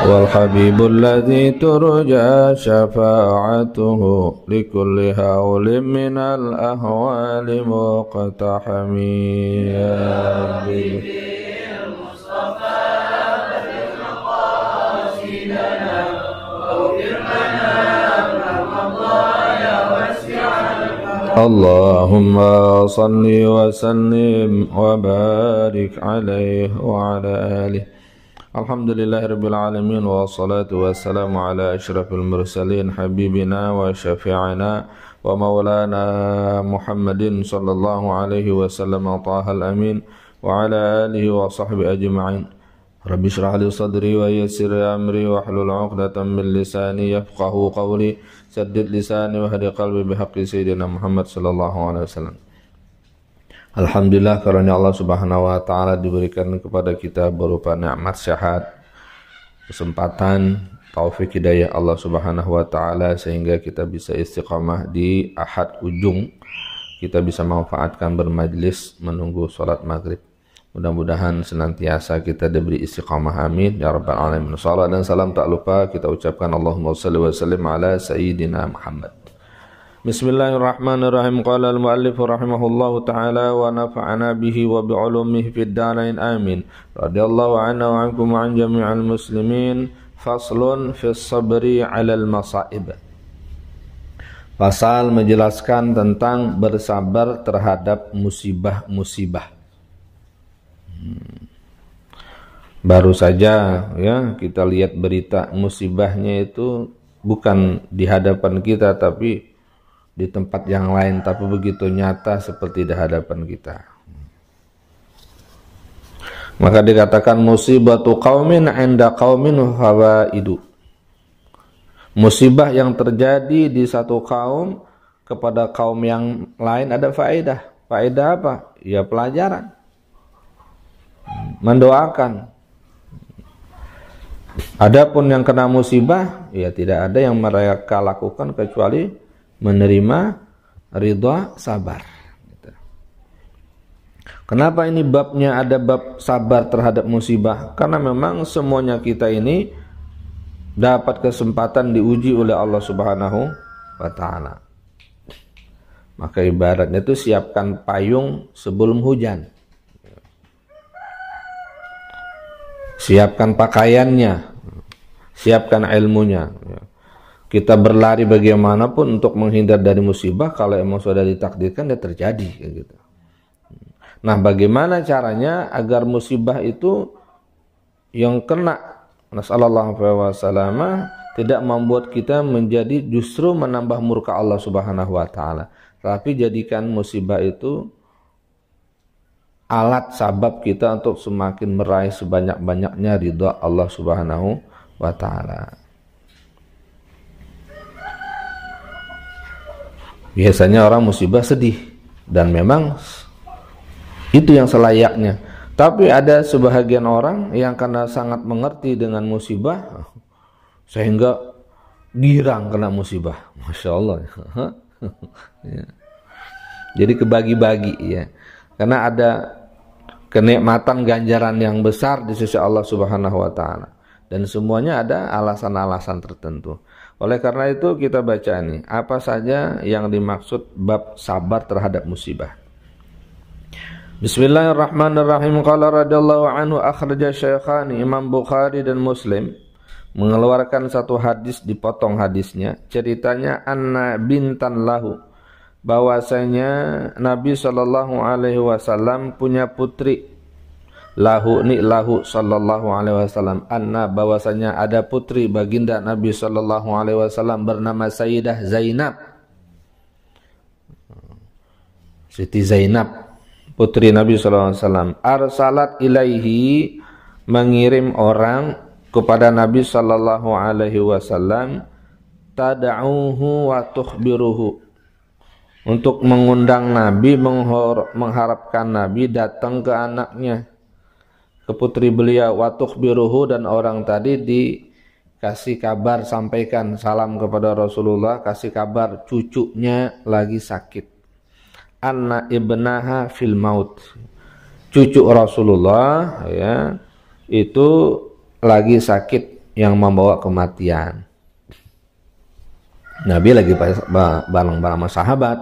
والحبيب الذي ترجى شفاعته لكل هول من الأهوال مقتحم يا ربي اللهم صل وسلم وبارك عليه وعلى آله. Alhamdulillahirabbil alamin wassalatu wassalamu ala asyrafil mursalin habibina wa syafi'ina wa maulana Muhammadin sallallahu alaihi wasallam tahal amin wa ala alihi wa sahbihi ajma'in. Rabbi shrah li sadri wa yassir amri wa hlul 'uqdatam min lisani yafqahu qawli saddid lisani wa hadi qalbi bihaqqi sayyidina Muhammad sallallahu alaihi wasallam. Alhamdulillah karena Allah subhanahu wa ta'ala diberikan kepada kita berupa nikmat sehat, kesempatan, taufik hidayah Allah subhanahu wa ta'ala sehingga kita bisa istiqamah di ahad ujung. Kita bisa manfaatkan bermajlis menunggu sholat maghrib. Mudah-mudahan senantiasa kita diberi istiqamah, amin ya rabbal alamin. Salam dan salam tak lupa kita ucapkan Allahumma shalli wa sallim ala sayyidina Muhammad. Bismillahirrahmanirrahim. Qala al-muallif rahimahullahu ta'ala wa nafa'ana bihi wa bi'ulumihi fid darain amin. Radiyallahu anna wa ankum wa an jami'al muslimin. Faslun fi sabri 'alal masaib. Pasal menjelaskan tentang bersabar terhadap musibah-musibah. Baru saja ya kita lihat berita musibahnya itu bukan di hadapan kita tapi di tempat yang lain, tapi begitu nyata seperti di hadapan kita. Maka dikatakan musibatu qaumin 'inda qaumin fawaidu. Musibah yang terjadi di satu kaum kepada kaum yang lain ada faedah. Faedah apa? Ya pelajaran. Mendoakan. Adapun yang kena musibah, ya tidak ada yang mereka lakukan kecuali menerima ridha sabar. Kenapa ini babnya ada bab sabar terhadap musibah? Karena memang semuanya kita ini dapat kesempatan diuji oleh Allah Subhanahu wa ta'ala. Maka ibaratnya itu siapkan payung sebelum hujan. Siapkan pakaiannya, siapkan ilmunya. Kita berlari bagaimanapun untuk menghindar dari musibah, kalau emang sudah ditakdirkan dia terjadi gitu. Nah, bagaimana caranya agar musibah itu yang kena nasallallahu alaihi wasallam tidak membuat kita menjadi justru menambah murka Allah Subhanahu wa taala, tapi jadikan musibah itu alat sabab kita untuk semakin meraih sebanyak-banyaknya ridha Allah Subhanahu wa taala. Biasanya orang musibah sedih dan memang itu yang selayaknya. Tapi ada sebahagian orang yang karena sangat mengerti dengan musibah sehingga girang kena musibah. Masya Allah. Ya. Jadi kebagi-bagi ya. Karena ada kenikmatan ganjaran yang besar di sisi Allah Subhanahu wa taala. Dan semuanya ada alasan-alasan tertentu. Oleh karena itu kita baca nih, apa saja yang dimaksud bab sabar terhadap musibah. Bismillahirrahmanirrahim. Qala radhiyallahu anhu akhraja Syekhani, Imam Bukhari dan Muslim mengeluarkan satu hadis, dipotong hadisnya. Ceritanya anna bintan lahu, bahwasanya Nabi sallallahu alaihi wasallam punya putri. Lahu sallallahu alaihi wasallam, anna bahwasanya ada putri baginda Nabi sallallahu alaihi wasallam bernama Sayyidah Zainab. Siti Zainab, putri Nabi sallallahu alaihi wasallam, arsalat ilaihi, mengirim orang kepada Nabi sallallahu alaihi wasallam, tad'uhu wa tukhbiruhu, untuk mengundang Nabi, mengharapkan Nabi datang ke anaknya, ke putri beliau, wa tukhbiruhu, dan orang tadi dikasih kabar, sampaikan salam kepada Rasulullah, kasih kabar cucunya lagi sakit. Anna ibnaha fil maut, cucu Rasulullah ya itu lagi sakit yang membawa kematian. Nabi lagi bareng-bareng sama sahabat.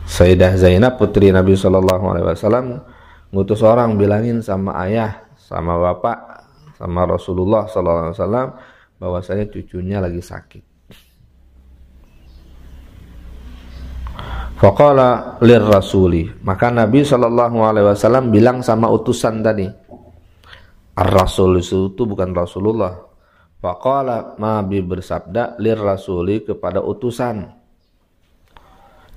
Sayyidah Zainab putri Nabi SAW ngutus orang bilangin sama ayah, sama bapak, sama Rasulullah SAW bahwasanya cucunya lagi sakit. Faqala lirrasuli, maka Nabi SAW bilang sama utusan tadi. Ar-Rasul itu bukan Rasulullah. Faqala, Nabi bersabda lirrasuli kepada utusan,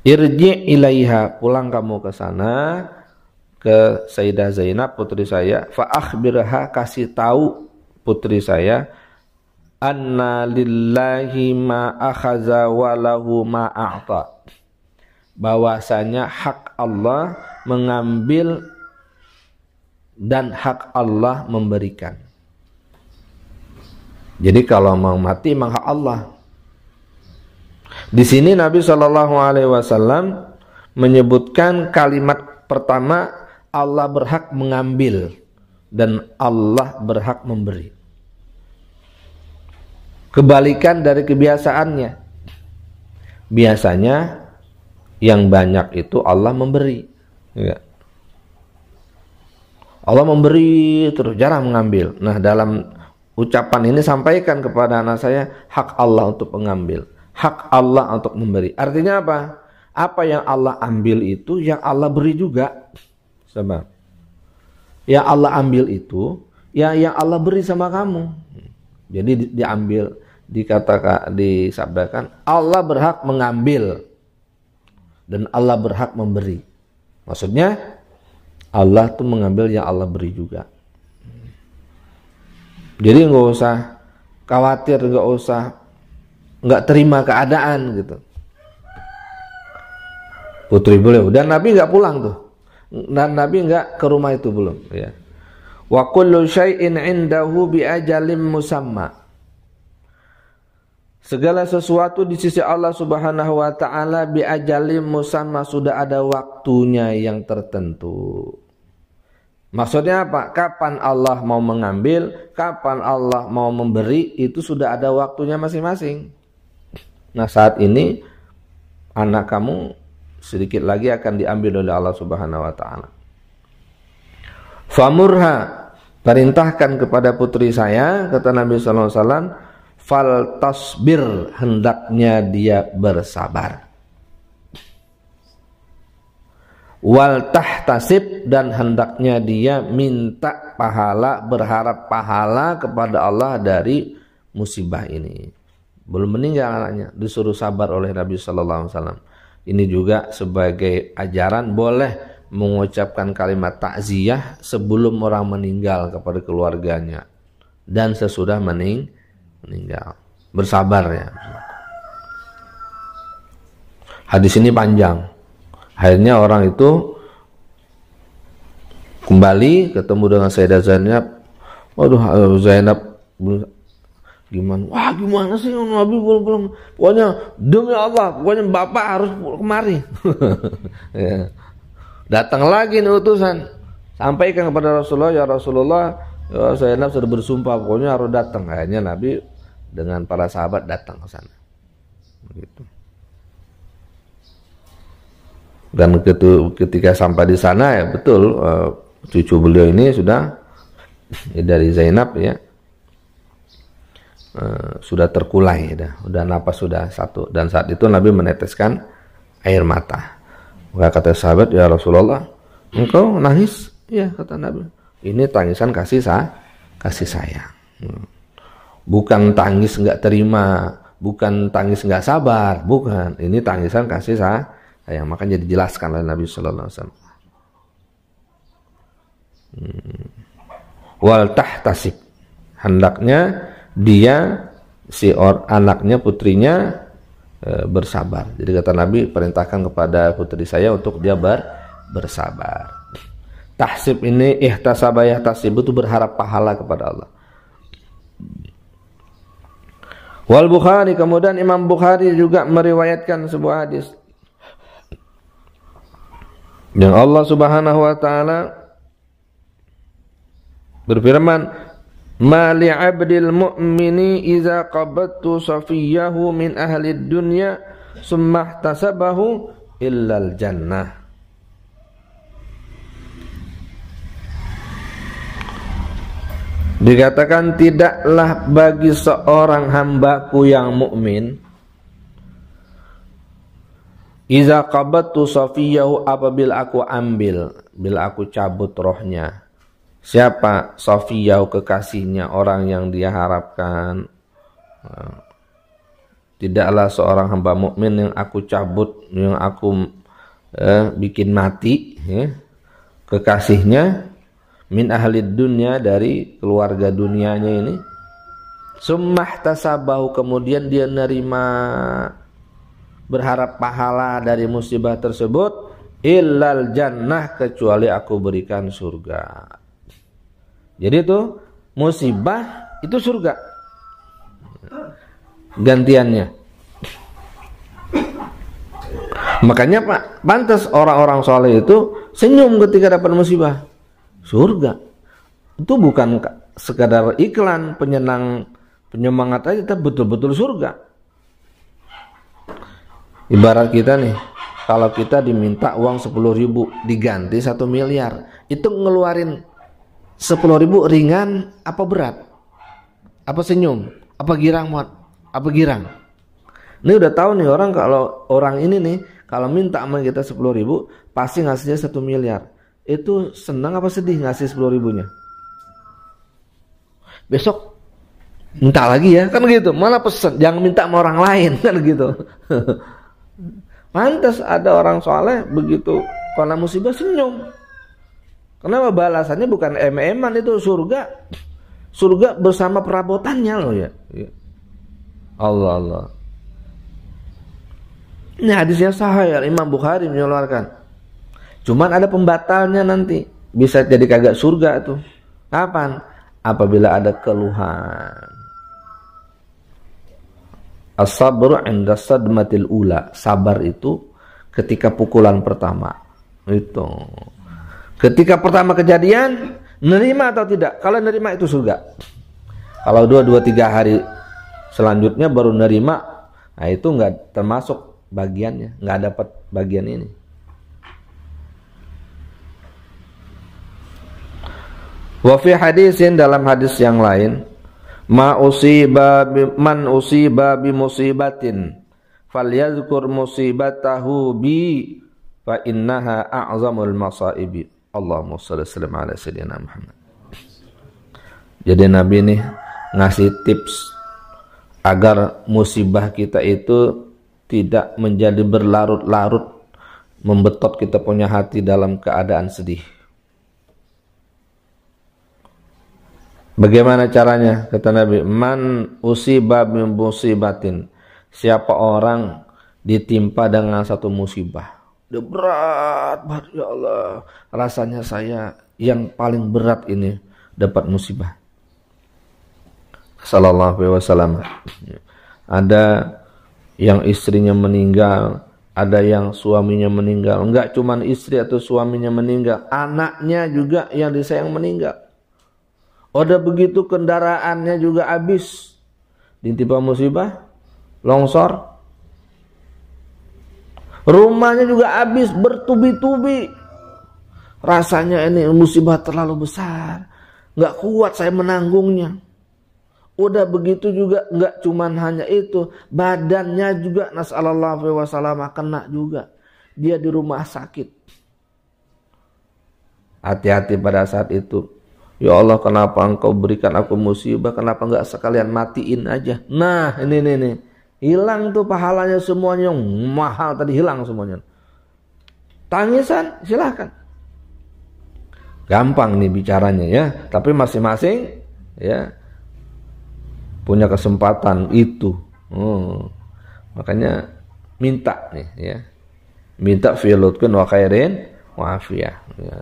irji ilaiha, pulang kamu ke sana ke Sayyidah Zainab putri saya, fa akhbirha, kasih tahu putri saya, anna lillahi ma akhaza wa lahu ma a'ta, bahwasanya hak Allah mengambil dan hak Allah memberikan. Jadi kalau mau mati memang hak Allah. Di sini Nabi SAW menyebutkan kalimat pertama, Allah berhak mengambil dan Allah berhak memberi. Kebalikan dari kebiasaannya. Biasanya yang banyak itu Allah memberi. Ya. Allah memberi terus, jarang mengambil. Nah, dalam ucapan ini sampaikan kepada anak saya, hak Allah untuk mengambil, hak Allah untuk memberi. Artinya apa? Apa yang Allah ambil itu yang Allah beri juga. Sebab yang Allah ambil itu yang Allah beri sama kamu. Jadi diambil, dikatakan, disabdakan Allah berhak mengambil dan Allah berhak memberi. Maksudnya Allah tuh mengambil yang Allah beri juga. Jadi nggak usah khawatir, nggak terima keadaan gitu. Putri beliau dan Nabi nggak pulang tuh, dan Nabi nggak ke rumah itu belum. Ya. Wa kullu syai'in 'indahu bi ajalin musamma. Segala sesuatu di sisi Allah Subhanahu wa taala bi ajalin musamma, sudah ada waktunya yang tertentu. Maksudnya apa? Kapan Allah mau mengambil, kapan Allah mau memberi, itu sudah ada waktunya masing-masing. Nah, saat ini anak kamu sedikit lagi akan diambil oleh Allah Subhanahu wa taala. Famurha, perintahkan kepada putri saya, kata Nabi sallallahu alaihi wasallam, fal tasbir, hendaknya dia bersabar. Wal tahtasib, dan hendaknya dia minta pahala, berharap pahala kepada Allah dari musibah ini. Belum meninggal anaknya, disuruh sabar oleh Nabi sallallahu alaihi wasallam. Ini juga sebagai ajaran boleh mengucapkan kalimat takziah sebelum orang meninggal kepada keluarganya dan sesudah meninggal. Bersabar ya. Hadis ini panjang. Akhirnya orang itu kembali ketemu dengan Sayyidah Zainab. Waduh, Zainab gimana? Wah, gimana sih Nabi belum. Pokoknya demi Allah, pokoknya Bapak harus kemari. Ya. Datang lagi nih utusan, sampaikan kepada Rasulullah, ya Rasulullah, ya Zainab sudah bersumpah pokoknya harus datang. Akhirnya Nabi dengan para sahabat datang ke sana. Begitu. Dan ketika sampai di sana, ya betul, cucu beliau ini sudah dari Zainab ya, sudah terkulai, udah napas sudah satu, dan saat itu Nabi meneteskan air mata. Maka kata sahabat, ya Rasulullah, engkau nangis? Ya, kata Nabi, ini tangisan kasih sayang, bukan tangis nggak terima, bukan tangis nggak sabar, bukan, ini tangisan kasih sayang. Makanya dijelaskan oleh Nabi sallallahu alaihi wasallam. Wal tahtasib, hendaknya dia anaknya, putrinya bersabar. Jadi kata Nabi, perintahkan kepada putri saya untuk dia bersabar. Tahsib ini ihtasaba yahtasib, itu berharap pahala kepada Allah. Wal Bukhari, kemudian Imam Bukhari juga meriwayatkan sebuah hadis yang Allah Subhanahu wa taala berfirman, ma li'abdil mu'mini idza qabattu safiyahu min ahli dunya summa ihtasabahu illal jannah. Dikatakan tidaklah bagi seorang hambaku yang mukmin iza qabattu safiyahu, apabila aku ambil, bila aku cabut rohnya. Siapa? Safiyahu, kekasihnya, orang yang dia harapkan. Tidaklah seorang hamba mukmin yang aku cabut, yang aku bikin mati, kekasihnya, min ahli dunya, dari keluarga dunianya ini. Summah tasabahu, kemudian dia nerima, berharap pahala dari musibah tersebut, illal jannah, kecuali aku berikan surga. Jadi itu musibah itu surga gantiannya. Makanya Pak, pantas orang-orang soleh itu senyum ketika dapat musibah. Surga itu bukan sekadar iklan penyemangat aja, tapi betul-betul surga. Ibarat kita nih, kalau kita diminta uang 10.000 diganti 1 miliar, itu ngeluarin 10.000 ringan apa berat? Apa senyum? Apa girang muat? Apa girang? Ini udah tahu nih orang, kalau orang ini nih kalau minta sama kita 10.000 pasti ngasihnya 1 miliar. Itu senang apa sedih ngasih 10.000-nya? Besok minta lagi ya, kan gitu. Malah pesen jangan minta sama orang lain, kan gitu. Pantas ada orang soleh begitu karena musibah senyum. Kenapa? Balasannya bukan em-eman, itu surga. Surga bersama perabotannya loh ya. Allah. Ini hadisnya sahih, Imam Bukhari mengeluarkan. Cuman ada pembatalnya nanti. Bisa jadi kagak surga tuh. Kapan? Apabila ada keluhan. As-sabru 'inda sadmatil ula. Sabar itu ketika pukulan pertama. Itu. Ketika pertama kejadian, nerima atau tidak? Kalau nerima itu surga. Kalau 2-3 hari selanjutnya baru nerima, nah itu enggak termasuk bagiannya, enggak dapat bagian ini. Wa fi hadisin, dalam hadis yang lain, man usiba bi musibatin falyazkur musibatahu bi fa innaha a'zamul masaibi. Allahumma shalli ala sayyidina Muhammad. Jadi Nabi nih ngasih tips agar musibah kita itu tidak menjadi berlarut-larut, membetot kita punya hati dalam keadaan sedih. Bagaimana caranya? Kata Nabi, man usiba bi musibatin, siapa orang ditimpa dengan satu musibah, udah berat banget, ya Allah, rasanya saya yang paling berat ini dapat musibah. Sallallahu alaihi wasallam. Ada yang istrinya meninggal, ada yang suaminya meninggal. Enggak cuma istri atau suaminya meninggal, anaknya juga yang disayang meninggal. Udah begitu kendaraannya juga habis, ditimpa musibah, longsor. Rumahnya juga habis, bertubi-tubi. Rasanya ini musibah terlalu besar, nggak kuat saya menanggungnya. Udah begitu juga nggak cuman hanya itu, badannya juga nasallallahu alaihi wasallam kena juga. Dia di rumah sakit. Hati-hati pada saat itu. Ya Allah, kenapa engkau berikan aku musibah? Kenapa enggak sekalian matiin aja? Nah, ini. Hilang tuh pahalanya semuanya, yang mahal tadi hilang semuanya. Tangisan, silahkan. Gampang nih bicaranya ya, tapi masing-masing ya punya kesempatan itu. Makanya minta nih ya. Minta fi lutfin wa khairin wa afiyah. Ya.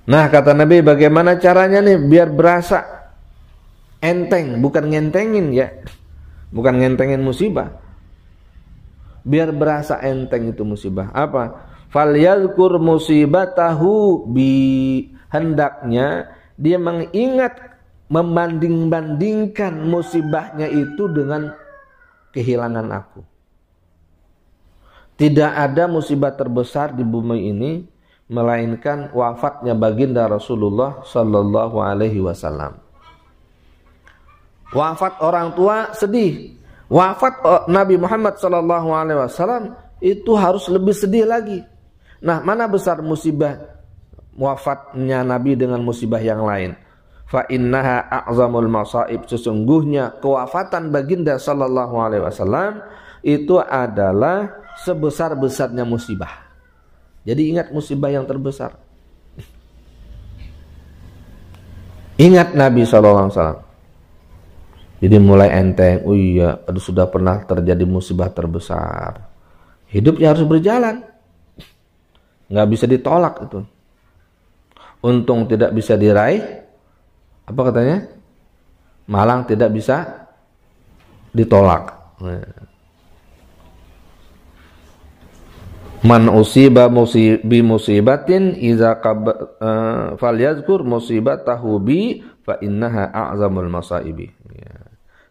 Nah, kata Nabi, bagaimana caranya nih biar berasa enteng, bukan ngentengin ya. Bukan ngentengin musibah. Biar berasa enteng itu musibah. Apa? Falyadhkur musibatahu bi, hendaknya dia mengingat membanding-bandingkan musibahnya itu dengan kehilangan aku. Tidak ada musibah terbesar di bumi ini melainkan wafatnya baginda Rasulullah sallallahu alaihi wasallam. Wafat orang tua sedih. Wafat Nabi Muhammad sallallahu alaihi wasallam itu harus lebih sedih lagi. Nah, mana besar musibah wafatnya Nabi dengan musibah yang lain? Fa innaha a'zamul masaib, sesungguhnya kewafatan baginda sallallahu alaihi wasallam itu adalah sebesar-besarnya musibah. Jadi ingat musibah yang terbesar. Ingat Nabi sallallahu alaihi wasallam. Jadi mulai enteng, oh iya, sudah pernah terjadi musibah terbesar. Hidupnya harus berjalan. Nggak bisa ditolak itu. Untung tidak bisa diraih. Apa katanya? Malang tidak bisa ditolak. Man usiba bi musibatin iza falyazkur musibatahu bi fa innaha a'zamul masaibi.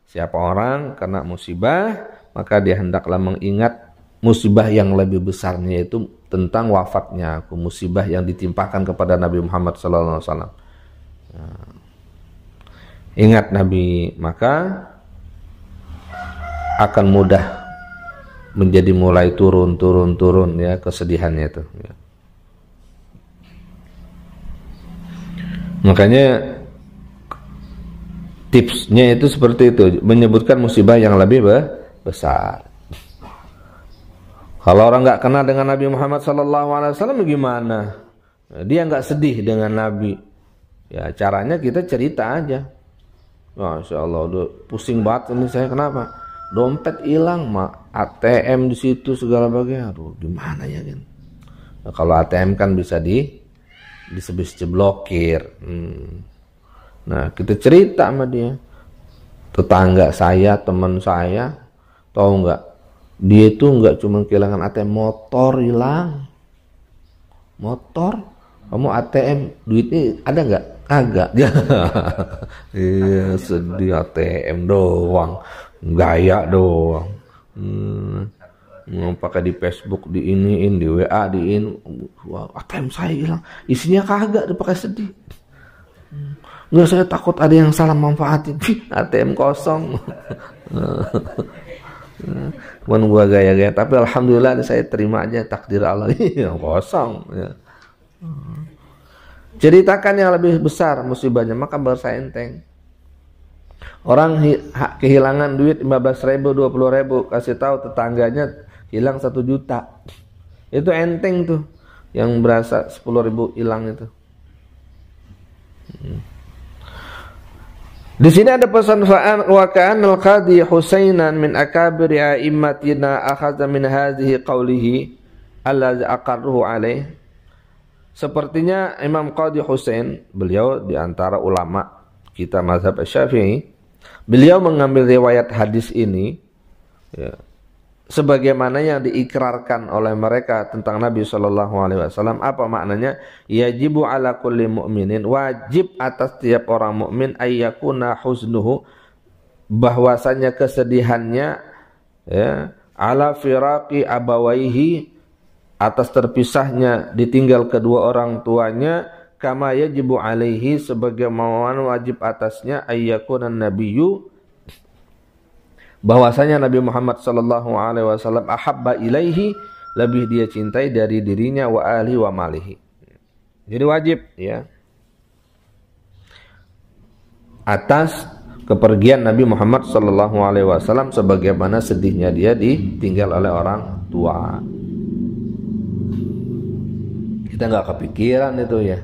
Siapa orang kena musibah, maka dia hendaklah mengingat musibah yang lebih besarnya, yaitu tentang wafatnya aku, musibah yang ditimpakan kepada Nabi Muhammad sallallahu alaihi wasallam. Ingat Nabi, maka akan mudah menjadi mulai turun ya kesedihannya itu. Makanya tipsnya itu seperti itu, menyebutkan musibah yang lebih besar. Kalau orang nggak kenal dengan Nabi Muhammad SAW gimana? Dia nggak sedih dengan Nabi. Ya caranya kita cerita aja. Masya Allah, udah pusing banget ini saya, kenapa? Dompet hilang, ATM di situ segala bagian. Aduh, gimana ya kan? Nah, kalau ATM kan bisa bisa blokir. Nah, kita cerita sama dia. Tetangga saya, teman saya, tahu nggak? Dia itu nggak cuma kehilangan ATM, motor hilang. Motor? Kamu ATM duitnya ada nggak? Kagak. Iya, sedih, ATM doang, gaya doang. Pakai di Facebook, diiniin, di WA, wah, ATM saya hilang, isinya kagak, dipakai sedih. Enggak, saya takut ada yang salah manfaatin. ATM kosong. Cuman gua gaya-gaya, tapi alhamdulillah saya terima aja takdir Allah. Yang kosong ya. Ceritakan yang lebih besar musibahnya, maka berasa enteng. Orang kehilangan duit 15.000, 20.000, kasih tahu tetangganya hilang 1 juta. Itu enteng tuh. Yang berasa 10.000 hilang itu. Di sini ada pesan wa ka'anal qadhi Husainan min akabiri a'immatina akhadha min hadhihi qawlihi allazi aqarruhu alaih. Sepertinya Imam Qadhi Husain, beliau di antara ulama kita mazhab Syafi'i, beliau mengambil riwayat hadis ini ya, sebagaimana yang diikrarkan oleh mereka tentang Nabi Shallallahu Alaihi Wasallam. Apa maknanya? Yajibu ala kulli mu'minin, wajib atas tiap orang mukmin ayyakuna huznuhu, bahwasanya kesedihannya ya, ala firaqi abawaihi, atas terpisahnya ditinggal kedua orang tuanya, kama yajibu alaihi, sebagaimana wajib atasnya ayyakuna nabiyyu, bahwasanya Nabi Muhammad sallallahu alaihi wasallam ahabba ilaihi, lebih dia cintai dari dirinya, wa ahli wa malihi. Jadi wajib ya atas kepergian Nabi Muhammad sallallahu alaihi wasallam, sebagaimana sedihnya dia ditinggal oleh orang tua. Kita nggak kepikiran itu ya,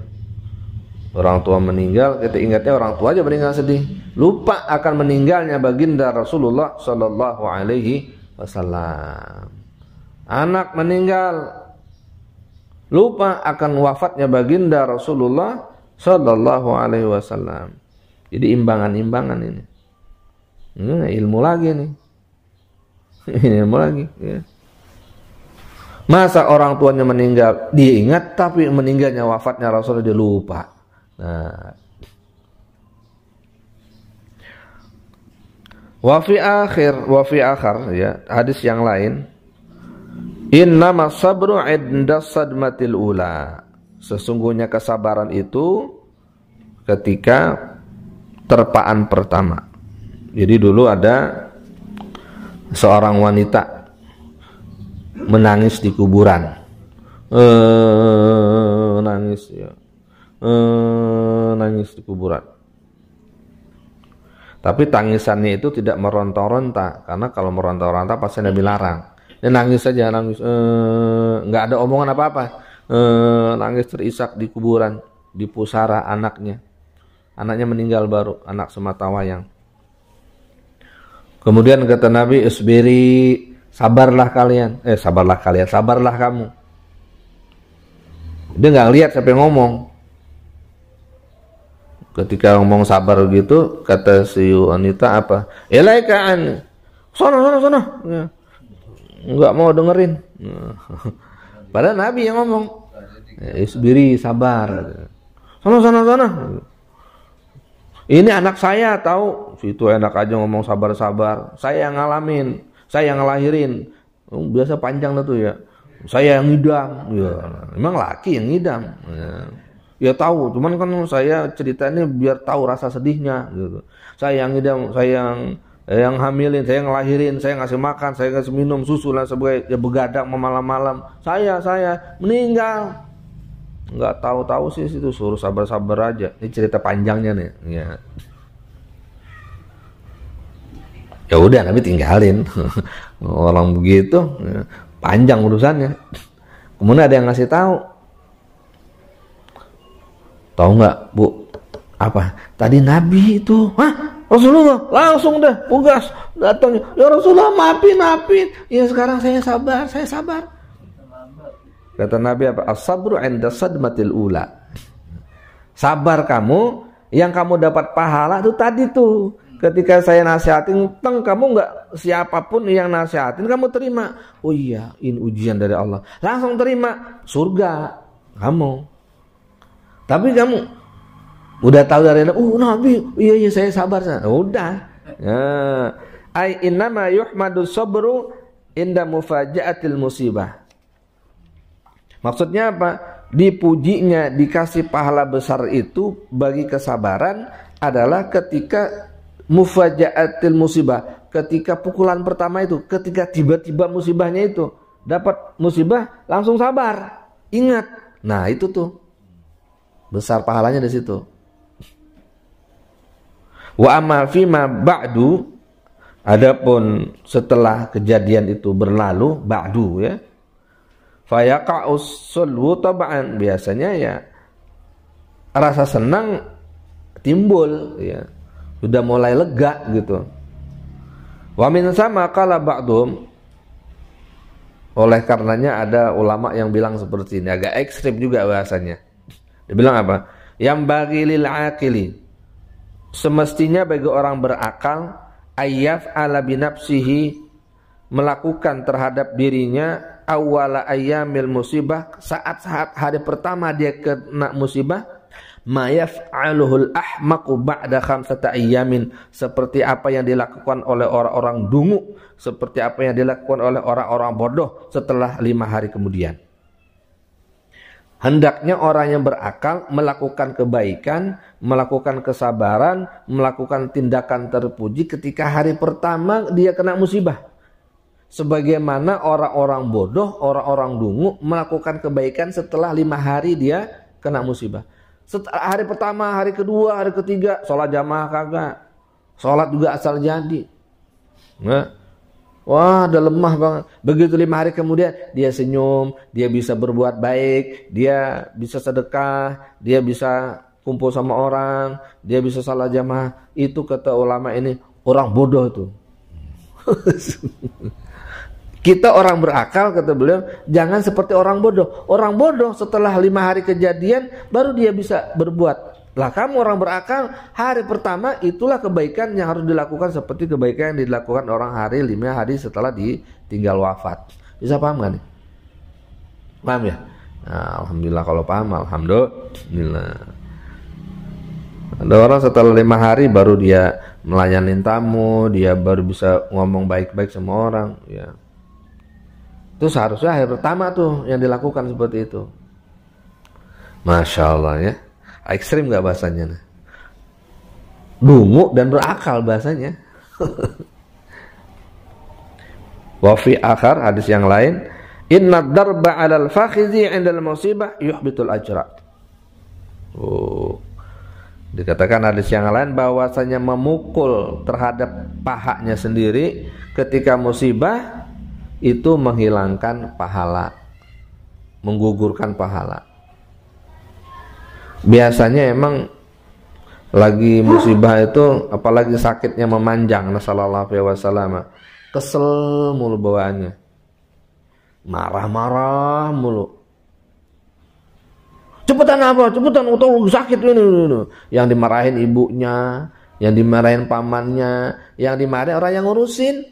orang tua meninggal, kita ingatnya orang tua aja meninggal sedih, lupa akan meninggalnya baginda Rasulullah Sallallahu Alaihi Wasallam. Anak meninggal, lupa akan wafatnya baginda Rasulullah Sallallahu Alaihi Wasallam. Jadi imbangan-imbangan ini. Ilmu lagi nih. Ilmu lagi. Ya. Masa orang tuanya meninggal dia ingat, tapi meninggalnya wafatnya Rasulullah dia lupa. Nah, Wa fi akhir ya, hadis yang lain, innama sabru 'inda sadmatil ula. Sesungguhnya kesabaran itu ketika terpaan pertama. Jadi dulu ada seorang wanita menangis di kuburan. Nangis ya. Nangis di kuburan. Tapi tangisannya itu tidak meronta-ronta, karena kalau meronta-ronta pasti Nabi larang. Dia nangis saja, nangis, nggak ada omongan apa-apa, nangis terisak di kuburan, di pusara anaknya meninggal baru, anak sematawayang. Kemudian kata Nabi, isbiri, sabarlah kamu. Dia nggak lihat siapa yang ngomong. Ketika ngomong sabar gitu, kata si wanita apa? Ilaikaan, sono. Ya. Nggak mau dengerin. Padahal Nabi yang ngomong. Isbiri, sabar. Sono. Ini anak saya tahu. Situ enak aja ngomong sabar. Saya yang ngalamin, saya yang ngelahirin. Biasa panjang lah tuh ya. Saya yang ngidam. Ya, memang laki yang ngidam. Ya tahu, cuman kan saya ceritanya biar tahu rasa sedihnya gitu. Saya yang ngidam, saya yang hamilin, saya yang ngelahirin, saya ngasih makan, saya ngasih minum susu dan sebagainya, ya begadang malam-malam. Saya meninggal. Enggak tahu sih itu, suruh sabar aja. Ini cerita panjangnya nih. Ya udah, Nabi tinggalin. Orang begitu, ya, panjang urusannya. Kemudian ada yang ngasih tahu. Tahu nggak Bu, apa tadi Nabi itu? Rasulullah langsung dah tugas datang. Ya Rasulullah, maafin. Ya sekarang saya sabar. Kata Nabi apa? As-sabru 'inda sadmatil ula. Sabar kamu, yang kamu dapat pahala itu tadi tuh. Ketika saya nasihatin, kamu nggak, siapapun yang nasihatin kamu terima. Oh iya, ini ujian dari Allah. Langsung terima surga kamu. Tapi kamu udah tahu dari Nabi, iya saya sabar. Udah. Ai innama yuhmadu sabru inda mufaja'atil musibah. Maksudnya apa? Dipujinya, dikasih pahala besar itu bagi kesabaran adalah ketika mufaja'atil musibah, ketika pukulan pertama itu, ketika tiba-tiba musibahnya itu, dapat musibah langsung sabar. Ingat. Nah, itu tuh besar pahalanya di situ. Wa amma fima ba'du, adapun setelah kejadian itu berlalu, ba'du ya, fayaqa'us sulhu tab'an, biasanya ya rasa senang timbul ya, sudah mulai lega gitu. Wa min sama qala ba'dhum, oleh karenanya ada ulama yang bilang seperti ini, agak ekstrim juga bahasanya. Dia bilang apa? Yang bagi lil aqili, semestinya bagi orang berakal, ayyaf ala binafsihi, melakukan terhadap dirinya awwala ayyamil musibah, saat-saat hari pertama dia kena musibah, ma yaf'aluhul ahmaqu ba'da khamsata ayyamin, seperti apa yang dilakukan oleh orang-orang dungu, seperti apa yang dilakukan oleh orang-orang bodoh setelah 5 hari kemudian. Hendaknya orang yang berakal melakukan kebaikan, melakukan kesabaran, melakukan tindakan terpuji ketika hari pertama dia kena musibah. Sebagaimana orang-orang bodoh, orang-orang dungu melakukan kebaikan setelah 5 hari dia kena musibah. Hari pertama, hari kedua, hari ketiga, sholat jamaah kagak, sholat juga asal jadi. Wah, udah lemah banget. Begitu 5 hari kemudian dia senyum, dia bisa berbuat baik, dia bisa sedekah, dia bisa kumpul sama orang, dia bisa salat jamaah. Itu kata ulama ini orang bodoh tuh. Kita orang berakal, kata beliau, jangan seperti orang bodoh. Orang bodoh setelah 5 hari kejadian baru dia bisa berbuat. Lah kamu orang berakal, hari pertama itulah kebaikan yang harus dilakukan seperti kebaikan yang dilakukan orang 5 hari setelah ditinggal wafat. Bisa paham gak nih? Paham ya? Nah, alhamdulillah kalau paham, alhamdulillah. Ada orang setelah 5 hari baru dia melayani tamu, dia baru bisa ngomong baik-baik sama orang, ya. Itu seharusnya hari pertama tuh yang dilakukan seperti itu. Masya Allah ya. Ekstrim gak bahasanya? Dungu dan berakal bahasanya. Wa fi akhar, hadis yang lain, inna darba 'alal fakhizi 'indal musibah yuhbitul ajra. Dikatakan hadis yang lain bahwasanya memukul terhadap pahanya sendiri ketika musibah itu menghilangkan pahala, menggugurkan pahala. Biasanya emang lagi musibah itu, apalagi sakitnya memanjang, sallallahu alaihi wasallam, kesel mulu bawaannya, marah-marah mulu. Cepetan apa? Cepetan, utang sakit ini. Yang dimarahin ibunya, yang dimarahin pamannya, yang dimarahin orang yang ngurusin.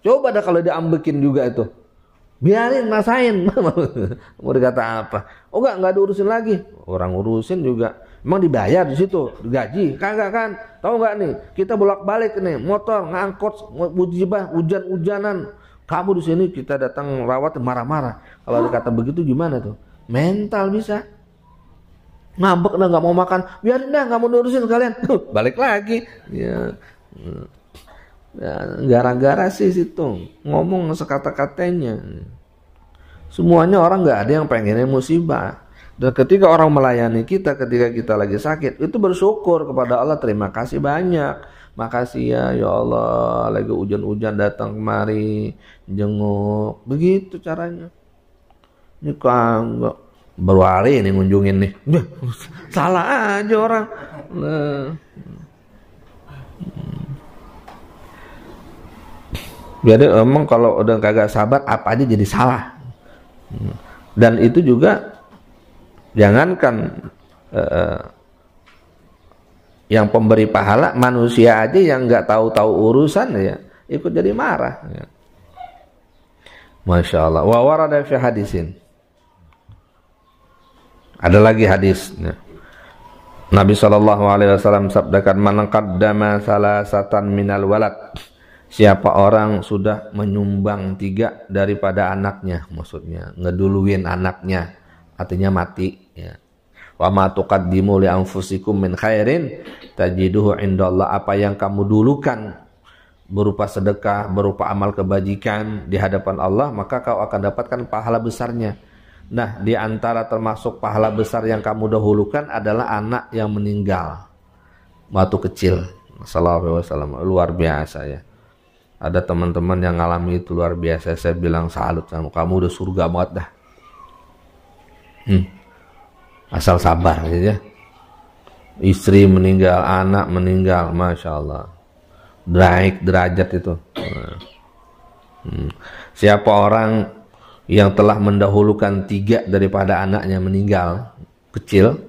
Coba dah kalau diambekin juga itu. Biarin, rasain. Mau dikata apa? Oh enggak diurusin lagi. Orang ngurusin juga emang dibayar di situ, digaji. Kagak kan? Tahu enggak nih? Kita bolak-balik nih, motor ngangkut, musibah, hujan-hujanan. Kamu di sini, kita datang rawat marah-marah. Kalau dikata begitu gimana tuh? Mental bisa. Ngambek dah, nggak mau makan, biarin dah, nggak mau nurusin kalian. Balik lagi. Ya, gara-gara sih situ ngomong sekata-katanya. Semuanya orang nggak ada yang pengennya musibah. Dan ketika orang melayani kita, ketika kita lagi sakit, itu bersyukur kepada Allah, terima kasih banyak. Makasih ya Allah, lagi hujan-hujan datang kemari, jenguk. Begitu caranya. Ini kagak, baru hari ini ngunjungin nih. Salah aja orang. Jadi emang kalau udah kagak sabar, apa aja jadi salah. Dan itu juga jangankan yang pemberi pahala, manusia aja yang nggak tahu-tahu urusan ya ikut jadi marah. Ya. Masya Allah. Wa warada fi hadisin. Ada lagi hadisnya. Nabi SAW sabdakan, man qaddama salasatan minal walad. Siapa orang sudah menyumbang 3 daripada anaknya, maksudnya ngeduluin anaknya, artinya mati ya. Wa ma tuqaddimu li anfusikum min khairin tajiduhu indallah. Apa yang kamu dulukan berupa sedekah, berupa amal kebajikan di hadapan Allah, maka kau akan dapatkan pahala besarnya. Nah, di antara termasuk pahala besar yang kamu dahulukan adalah anak yang meninggal waktu kecil. Sallallahu alaihi wasallam, luar biasa ya. Ada teman-teman yang ngalami itu luar biasa. Saya bilang salut sama kamu, udah surga banget dah. Asal sabar gitu ya. Istri meninggal, anak meninggal, masya Allah. Naik derajat itu. Siapa orang yang telah mendahulukan 3 daripada anaknya meninggal kecil,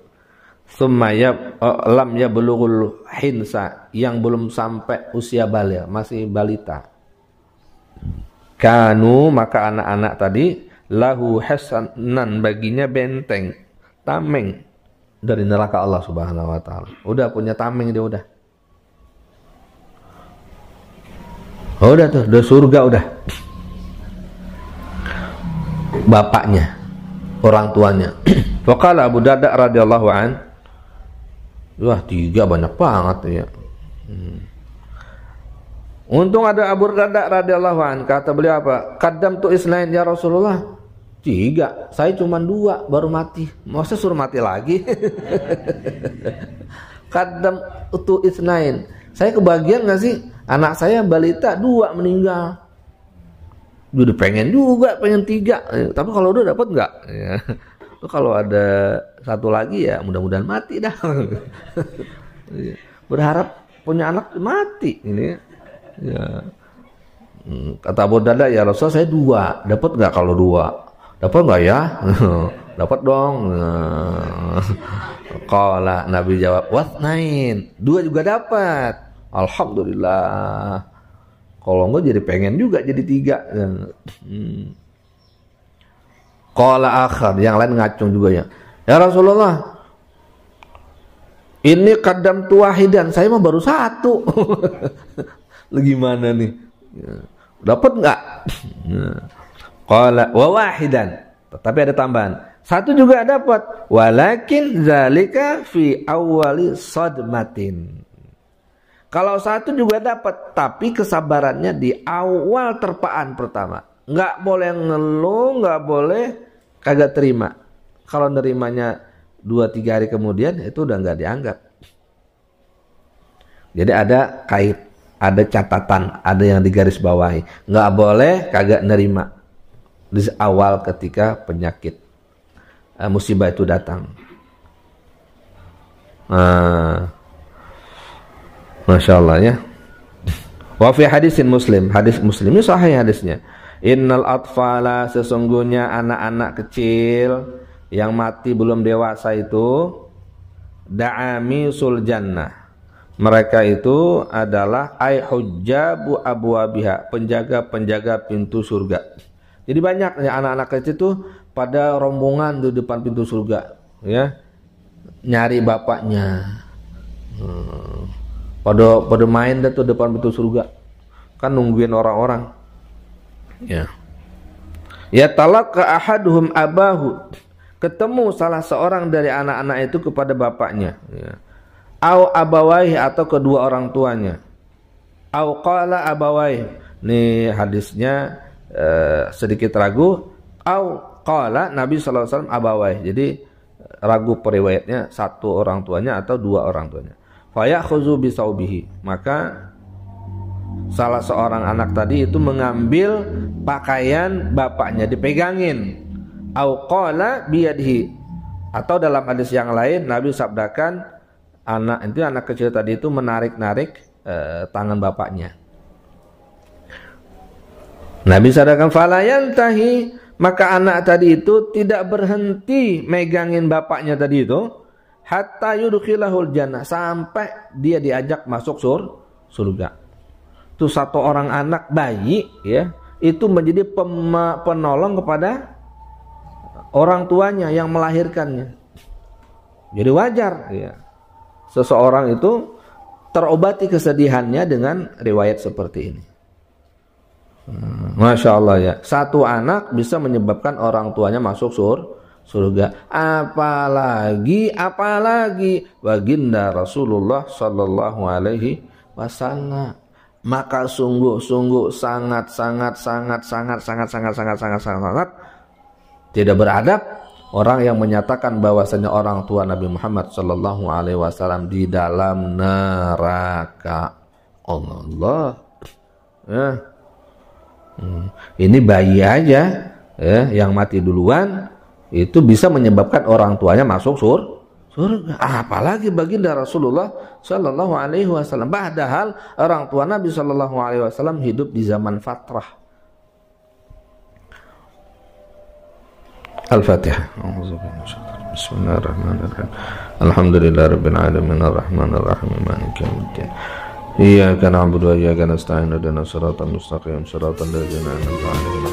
sumaya lam yablughul hinsa, yang belum sampai usia baligh, masih balita, kanu, maka anak-anak tadi lahu hasanan, baginya benteng, tameng dari neraka Allah Subhanahu wa taala. Udah punya tameng dia udah. Udah tuh, udah surga udah. Bapaknya, orang tuanya. Faqala Abu Darda radhiyallahu an, wah 3 banyak banget ya. Untung ada Abu Darda radhiyallahu an, kata beliau apa? Qaddamtu isnain ya Rasulullah. 3, saya cuma 2 baru mati. Masa suruh mati lagi? Qaddamtu isnain. Saya kebagian nggak sih? Anak saya balita 2 meninggal. Udah pengen juga, pengen 3. Tapi kalau udah dapat nggak? Ya. Kalau ada 1 lagi ya mudah-mudahan mati dah. Berharap punya anak mati ini. Ya. Kata Abu Darda, ya Rasul saya 2, dapat nggak kalau 2? Dapat nggak ya? Dapat dong. Qala, Nabi jawab, wasnain, 2 juga dapat. Alhamdulillah. Kalau enggak jadi pengen juga jadi 3. Qala akhar, yang lain ngacung juga ya. Ya Rasulullah, Ini kadam wahidan, saya mah baru satu. Gimana nih? Dapat nggak? Qala wa wahidan. Tapi ada tambahan. Satu juga dapat. Walakin zalika fi awwali sadmatin. Kalau satu juga dapat, tapi kesabarannya di awal terpaan pertama. Nggak boleh ngeluh, nggak boleh kagak terima. Kalau nerimanya 2-3 hari kemudian, itu udah nggak dianggap. Jadi ada kait, ada catatan, ada yang digaris bawahi. Nggak boleh kagak nerima di awal ketika penyakit musibah itu datang. Masya Allah ya. Wa fi hadisin Muslim, hadis Muslim ini sahih hadisnya. Innal atfala, sesungguhnya anak-anak kecil yang mati belum dewasa itu da'amisul jannah. Mereka itu adalah ay hujjabu abwabiha, penjaga-penjaga pintu surga. Jadi banyak ya anak-anak kecil itu pada rombongan di depan pintu surga, ya, nyari bapaknya. Pada main dah tuh depan pintu surga, kan nungguin orang-orang. Ya. Ya talaqqa ahaduhum abahu, ketemu salah seorang dari anak-anak itu kepada bapaknya, ya. Au abawaihi, atau kedua orang tuanya. Au qala abawaihi. Nih hadisnya sedikit ragu. Au qala Nabi sallallahu alaihi wasallam abawaihi. Jadi ragu periwayatnya, satu orang tuanya atau dua orang tuanya. Fa ya'khudhu bi saubihi. Maka salah seorang anak tadi itu mengambil pakaian bapaknya, dipegangin. Au qala biyadihi, atau dalam hadis yang lain Nabi sabdakan anak kecil tadi itu menarik-narik tangan bapaknya. Nabi sabdakan fala yantahi, maka anak tadi itu tidak berhenti megangin bapaknya tadi itu hatta yudkhilahul jannah, sampai dia diajak masuk surga. Itu satu orang anak bayi, ya, itu menjadi penolong kepada orang tuanya yang melahirkannya. Jadi wajar, ya, seseorang itu terobati kesedihannya dengan riwayat seperti ini. Masya Allah ya, satu anak bisa menyebabkan orang tuanya masuk surga. Apalagi baginda Rasulullah Sallallahu Alaihi Wasallam. Maka sungguh-sungguh sangat tidak beradab orang yang menyatakan bahwasanya orang tua Nabi Muhammad Sallallahu Alaihi Wasallam di dalam neraka. Allah, ya. Ini bayi aja, ya, yang mati duluan itu bisa menyebabkan orang tuanya masuk surga. Apalagi baginda Rasulullah Sallallahu Alaihi Wasallam. Padahal orang tua Nabi Sallallahu Alaihi Wasallam hidup di zaman fatrah. Al-Fatihah. Bismillahirrahmanirrahim. Alhamdulillahirabbil alamin arrahmanir rahim maliki yaumiddin. Iyyaka na'budu wa iyyaka nasta'in ihdinas siratal mustaqim siratal ladzina an'amta 'alaihim